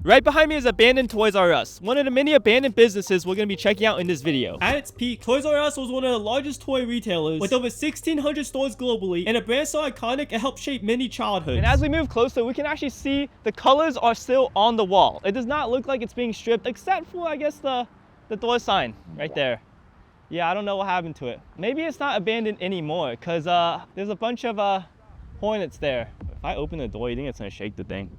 Right behind me is abandoned Toys R Us, one of the many abandoned businesses we're going to be checking out in this video. At its peak, Toys R Us was one of the largest toy retailers with over 1,600 stores globally, and a brand so iconic it helped shape many childhoods. And as we move closer, we can actually see the colors are still on the wall. It does not look like it's being stripped, except for, I guess, the door sign right there. Yeah, I don't know what happened to it. Maybe it's not abandoned anymore, because there's a bunch of hornets there. If I open the door, you think it's going to shake the thing?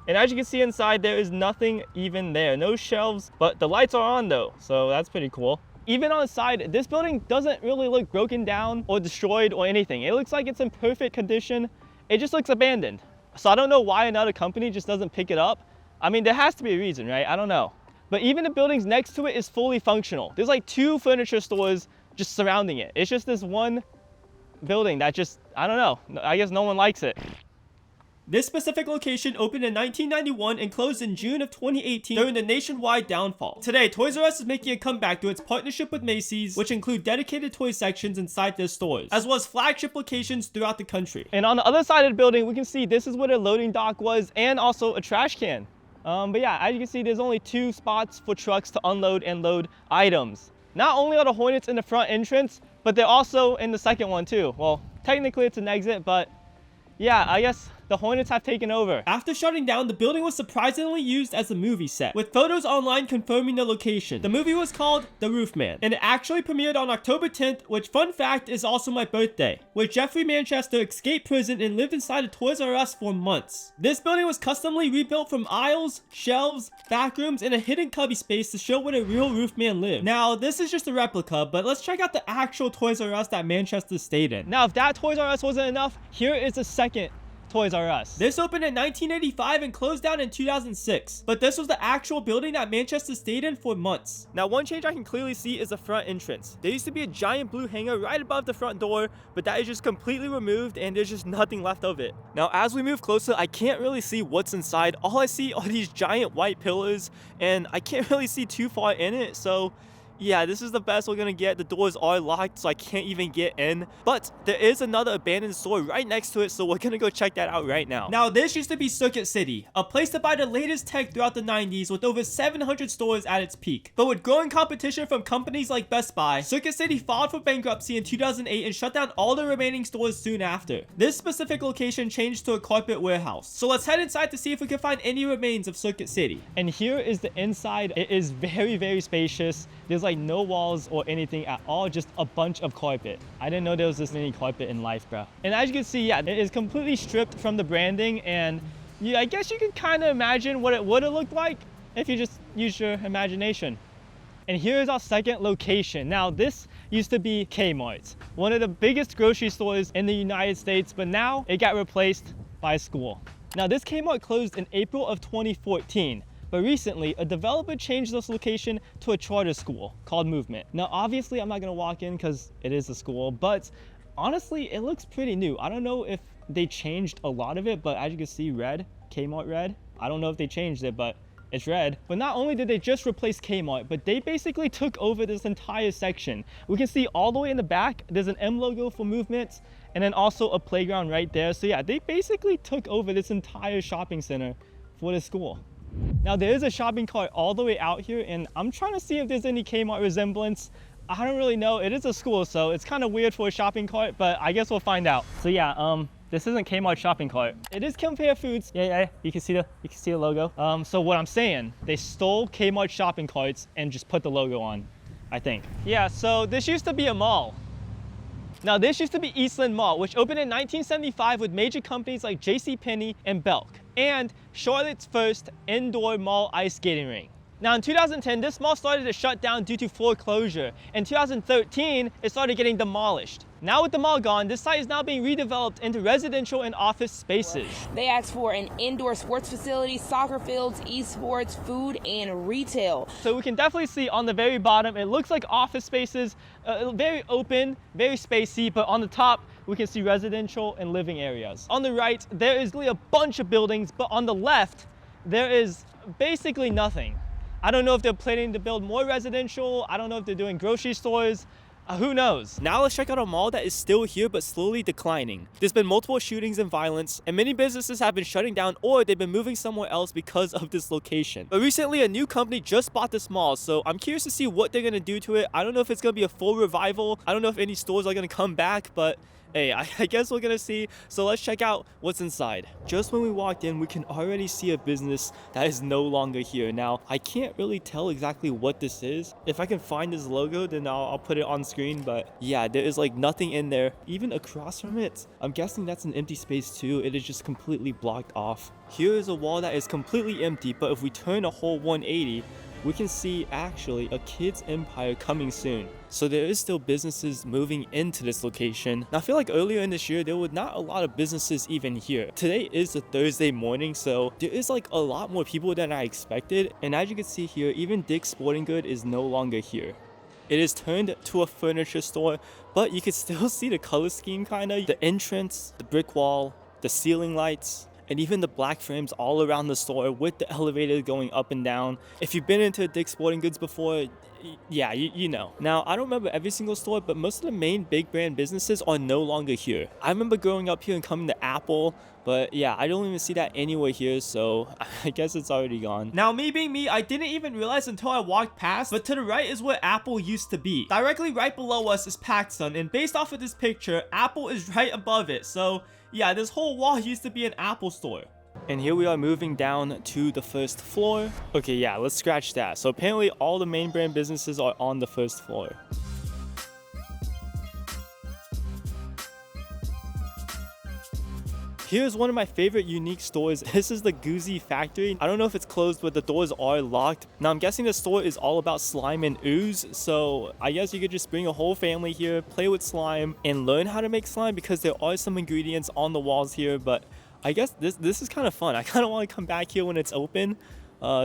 And as you can see inside, there is nothing even there. No shelves, but the lights are on though, so that's pretty cool. Even on the side, this building doesn't really look broken down or destroyed or anything. It looks like it's in perfect condition. It just looks abandoned. So I don't know why another company just doesn't pick it up. I mean, there has to be a reason, right? I don't know. But even the buildings next to it is fully functional. There's like 2 furniture stores just surrounding it. It's just this one building that just, I don't know. I guess no one likes it. This specific location opened in 1991 and closed in June of 2018 during the nationwide downfall. Today, Toys R Us is making a comeback through its partnership with Macy's, which include dedicated toy sections inside their stores, as well as flagship locations throughout the country. And on the other side of the building, we can see this is where the loading dock was and also a trash can. But yeah, as you can see, there's only 2 spots for trucks to unload and load items. Not only are the Hornets in the front entrance, but they're also in the second one too. Well, technically it's an exit, but yeah, I guess the Hornets have taken over. After shutting down, the building was surprisingly used as a movie set, with photos online confirming the location. The movie was called The Roof Man, and it actually premiered on October 10th, which, fun fact, is also my birthday, where Jeffrey Manchester escaped prison and lived inside a Toys R Us for months. This building was customly rebuilt from aisles, shelves, back rooms, and a hidden cubby space to show where the real Roof Man lived. Now, this is just a replica, but let's check out the actual Toys R Us that Manchester stayed in. Now, if that Toys R Us wasn't enough, here is a second Toys R Us. This opened in 1985 and closed down in 2006, but this was the actual building that Manchester stayed in for months. Now, one change I can clearly see is the front entrance. There used to be a giant blue hanger right above the front door, but that is just completely removed and there's just nothing left of it. Now, as we move closer, I can't really see what's inside. All I see are these giant white pillars and I can't really see too far in it, so yeah, this is the best we're gonna get. The doors are locked, so I can't even get in. But there is another abandoned store right next to it, so we're gonna go check that out right now. Now, this used to be Circuit City, a place to buy the latest tech throughout the 90s with over 700 stores at its peak. But with growing competition from companies like Best Buy, Circuit City filed for bankruptcy in 2008 and shut down all the remaining stores soon after. This specific location changed to a carpet warehouse. So let's head inside to see if we can find any remains of Circuit City. And here is the inside. It is very, very spacious. There's like no walls or anything at all, just a bunch of carpet. I didn't know there was this many carpet in life, bro. And as you can see, yeah, it is completely stripped from the branding, and yeah, I guess you can kind of imagine what it would have looked like if you just use your imagination. And here is our second location. Now, this used to be Kmart, one of the biggest grocery stores in the United States, but now it got replaced by a school. Now, this Kmart closed in April of 2014. But recently, a developer changed this location to a charter school called Movement. Now, obviously, I'm not gonna walk in because it is a school, but honestly, it looks pretty new. I don't know if they changed a lot of it, but as you can see, red, Kmart red. I don't know if they changed it, but it's red. But not only did they just replace Kmart, but they basically took over this entire section. We can see all the way in the back, there's an M logo for Movement, and then also a playground right there. So yeah, they basically took over this entire shopping center for the school. Now, there is a shopping cart all the way out here, and I'm trying to see if there's any Kmart resemblance. I don't really know. It is a school, so it's kind of weird for a shopping cart, but I guess we'll find out. So yeah, this isn't Kmart shopping cart. It is Compare Foods. Yeah, you can see the logo. So what I'm saying, they stole Kmart shopping carts and just put the logo on, I think. Yeah, so this used to be a mall. Now, this used to be Eastland Mall, which opened in 1975 with major companies like JCPenney and Belk, and Charlotte's first indoor mall ice skating rink. Now, in 2010, this mall started to shut down due to foreclosure. In 2013, it started getting demolished. Now with the mall gone, this site is now being redeveloped into residential and office spaces. They asked for an indoor sports facility, soccer fields, esports, food, and retail. So we can definitely see on the very bottom, it looks like office spaces, very open, very spacey, but on the top, we can see residential and living areas. On the right, there is really a bunch of buildings, but on the left, there is basically nothing. I don't know if they're planning to build more residential. I don't know if they're doing grocery stores. Who knows? Now let's check out a mall that is still here but slowly declining. There's been multiple shootings and violence, and many businesses have been shutting down or they've been moving somewhere else because of this location. But recently a new company just bought this mall, so I'm curious to see what they're gonna do to it. I don't know if it's gonna be a full revival. I don't know if any stores are gonna come back, but hey, I guess we're gonna see. So let's check out what's inside. Just when we walked in, we can already see a business that is no longer here. Now, I can't really tell exactly what this is. If I can find this logo, then I'll put it on screen. But yeah, there is like nothing in there. Even across from it, I'm guessing that's an empty space too. It is just completely blocked off. Here is a wall that is completely empty, but if we turn a whole 180, we can see actually a Kids Empire coming soon. So there is still businesses moving into this location. Now I feel like earlier in this year there were not a lot of businesses even here. Today is a Thursday morning, so there is like a lot more people than I expected. And as you can see here, even Dick's Sporting Good is no longer here. It is turned to a furniture store, but you can still see the color scheme kinda. The entrance, the brick wall, the ceiling lights, and even the black frames all around the store with the elevator going up and down. If you've been into Dick's Sporting Goods before, yeah, you know. Now, I don't remember every single store, but most of the main big brand businesses are no longer here. I remember growing up here and coming to Apple, but yeah, I don't even see that anywhere here, so I guess it's already gone. Now, me being me, I didn't even realize until I walked past, but to the right is where Apple used to be. Directly right below us is PacSun, and based off of this picture, Apple is right above it, so yeah, this whole wall used to be an Apple store. And here we are moving down to the first floor. Okay, yeah, let's scratch that. So apparently all the main brand businesses are on the first floor. Here's one of my favorite unique stores. This is the Goozy Factory. I don't know if it's closed, but the doors are locked. Now, I'm guessing the store is all about slime and ooze. So I guess you could just bring a whole family here, play with slime, and learn how to make slime because there are some ingredients on the walls here. But I guess this is kind of fun. I kind of want to come back here when it's open.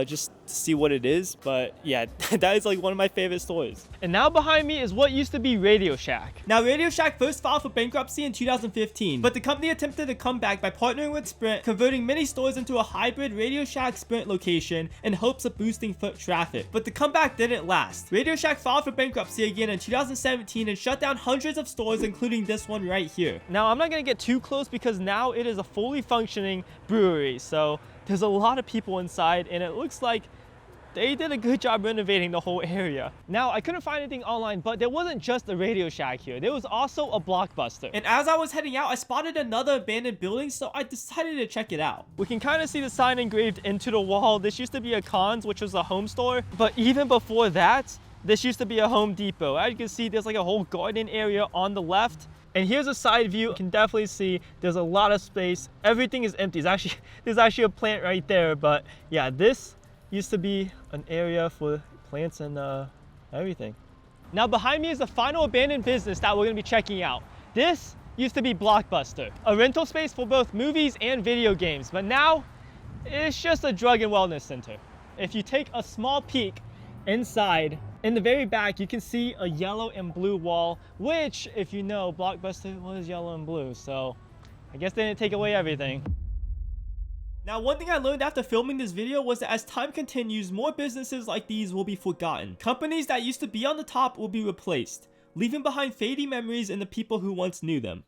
Just to see what it is, but yeah, that is like one of my favorite stores. And now behind me is what used to be RadioShack. Now RadioShack first filed for bankruptcy in 2015, but the company attempted to come back by partnering with Sprint, converting many stores into a hybrid RadioShack Sprint location in hopes of boosting foot traffic. But the comeback didn't last. RadioShack filed for bankruptcy again in 2017 and shut down hundreds of stores, including this one right here. Now I'm not gonna get too close because now it is a fully functioning brewery, so there's a lot of people inside, and it looks like they did a good job renovating the whole area. Now, I couldn't find anything online, but there wasn't just a RadioShack here. There was also a Blockbuster. And as I was heading out, I spotted another abandoned building, so I decided to check it out. We can kind of see the sign engraved into the wall. This used to be a Conn's, which was a home store. But even before that, this used to be a Home Depot. As you can see, there's like a whole garden area on the left. And here's a side view. You can definitely see there's a lot of space. Everything is empty. There's actually a plant right there. But yeah, this used to be an area for plants and everything. Now behind me is the final abandoned business that we're gonna be checking out. This used to be Blockbuster, a rental space for both movies and video games. But now it's just a drug and wellness center. If you take a small peek inside, in the very back, you can see a yellow and blue wall, which, if you know, Blockbuster was yellow and blue, so I guess they didn't take away everything. Now, one thing I learned after filming this video was that as time continues, more businesses like these will be forgotten. Companies that used to be on the top will be replaced, leaving behind fading memories and the people who once knew them.